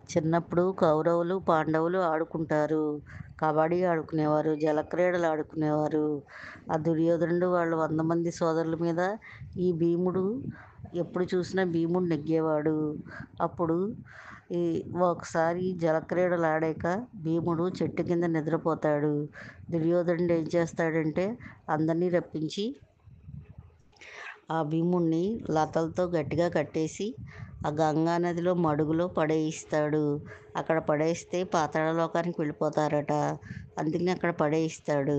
చిన్నప్పుడు కౌరవులు, పాండవులు ఆడుకుంటారు. కబడ్డీ ఆడుకునేవారు, జలక్రీడలు ఆడుకునేవారు. ఆ దుర్యోధనుడు వాళ్ళు 100 మంది సోదరుల మీద ఈ భీముడు ఎప్పుడు చూసినా భీముడు నెగ్గేవాడు. అప్పుడు ఈ ఒకసారి జలక్రీడలు ఆడాక భీముడు చెట్టు కింద నిద్రపోతాడు. దుర్యోధనుడు ఏం చేస్తాడంటే అందరినీ రప్పించి ఆ భీముడిని లతలతో గట్టిగా కట్టేసి ఆ గంగా నదిలో మడుగులో పడేయిస్తాడు. అక్కడ పడేస్తే పాతాళలోకానికి వెళ్ళిపోతారట. అందుకని అక్కడ పడేయిస్తాడు.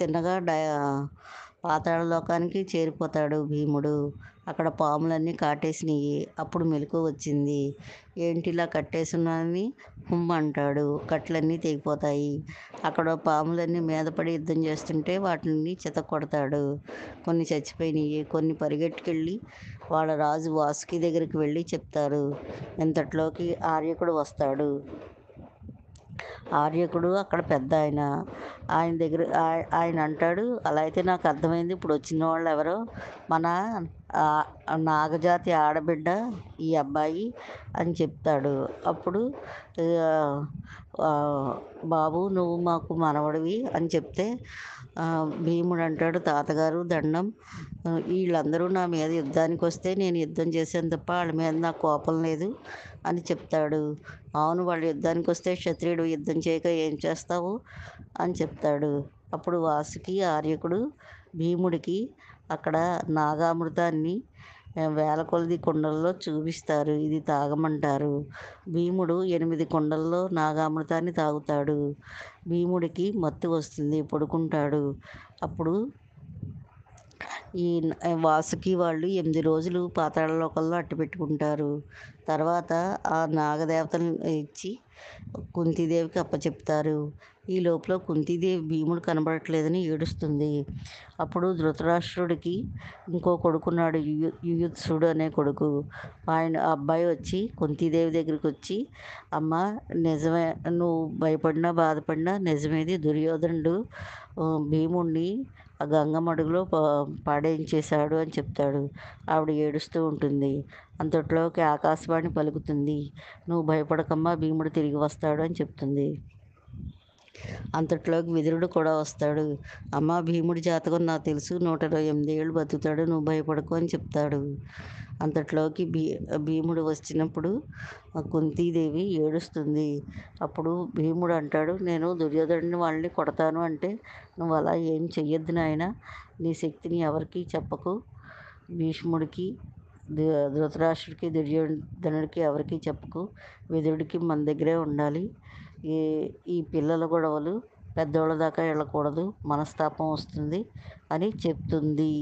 తిన్నగా పాతాళలోకానికి చేరిపోతాడు భీముడు. అక్కడ పాములన్నీ కాటేసినాయి. అప్పుడు మెలకువ వచ్చింది. ఏంటి ఇలా కట్టేసున్నానని అంటాడు. కట్లన్నీ తెగిపోతాయి. అక్కడ పాములన్నీ మీద పడి యుద్ధం చేస్తుంటే వాటిని చితక్కొడతాడు. కొన్ని చచ్చిపోయినాయి. కొన్ని పరిగెట్టుకెళ్ళి వాళ్ళ రాజు వాసుకి దగ్గరికి వెళ్ళి చెప్తారు. ఇంతట్లోకి ఆర్యకుడు వస్తాడు. ఆర్యకుడు అక్కడ పెద్ద ఆయన. ఆయన దగ్గర ఆయన అంటాడు, అలా అయితే నాకు అర్థమైంది. ఇప్పుడు వచ్చిన వాళ్ళు ఎవరో మన నాగజాతి ఆడబిడ్డ ఈ అబ్బాయి అని చెప్తాడు. అప్పుడు బాబు నువ్వు మాకు మనవడివి అని చెప్తే భీముడు అంటాడు, తాతగారు దండం, వీళ్ళందరూ నా మీద యుద్ధానికి వస్తే నేను యుద్ధం చేశాను తప్ప వాళ్ళ మీద నాకు కోపం లేదు అని చెప్తాడు. అవును, వాళ్ళు యుద్ధానికి వస్తే క్షత్రియుడు యుద్ధం చేయక ఏం చేస్తావు అని చెప్తాడు. అప్పుడు వాసుకి ఆర్యకుడు భీముడికి అక్కడ నాగామృతాన్ని వేల కొలది కుండల్లో చూపిస్తారు. ఇది తాగమంటారు. భీముడు 8 కుండల్లో నాగామృతాన్ని తాగుతాడు. భీముడికి మత్తు వస్తుంది, పడుకుంటాడు. అప్పుడు ఈ వాసుకి వాళ్ళు 8 రోజులు పాతాళలోకంలో అట్టిపెట్టుకుంటారు. తర్వాత ఆ నాగదేవతను ఇచ్చి కుంతీదేవికి అప్పచెప్తారు. ఈ లోపల కుంతీదేవి భీముడు కనబడట్లేదని ఏడుస్తుంది. అప్పుడు ధృతరాష్ట్రుడికి ఇంకో కొడుకున్నాడు, యుయుత్సుడు అనే కొడుకు. ఆయన అబ్బాయి వచ్చి కుంతీదేవి దగ్గరికి వచ్చి, అమ్మ నిజమే, నువ్వు భయపడినా బాధపడినా నిజమేది, దుర్యోధనుడు భీముడిని ఆ గంగమడుగులో పాడేయించేశాడు అని చెప్తాడు. ఆవిడ ఏడుస్తూ ఉంటుంది. అంతట్లోకి ఆకాశవాణి పలుకుతుంది, నువ్వు భయపడకమ్మా, భీముడు తిరిగి వస్తాడు అని చెప్తుంది. అంతట్లోకి విదురుడు కూడా వస్తాడు. అమ్మ భీముడి జాతకం నాకు తెలుసు, 128 ఏళ్ళు బతుకుతాడు, నువ్వు భయపడకు అని చెప్తాడు. అంతట్లోకి భీముడు వచ్చినప్పుడు కుంతీదేవి ఏడుస్తుంది. అప్పుడు భీముడు అంటాడు, నేను దుర్యోధనుడిని వాళ్ళని కొడతాను అంటే, నువ్వు అలా ఏం చెయ్యొద్దు నాయన, నీ శక్తిని ఎవరికి చెప్పకు, భీష్ముడికి ధృతరాష్ట్రుడికి దుర్యోధనుడికి ఎవరికి చెప్పకు, విదురుడికి మన దగ్గరే ఉండాలి. ఈ పిల్లల గొడవలు పెద్దోళ్ళ దాకా వెళ్ళకూడదు, మనస్తాపం వస్తుంది అని చెప్తుంది.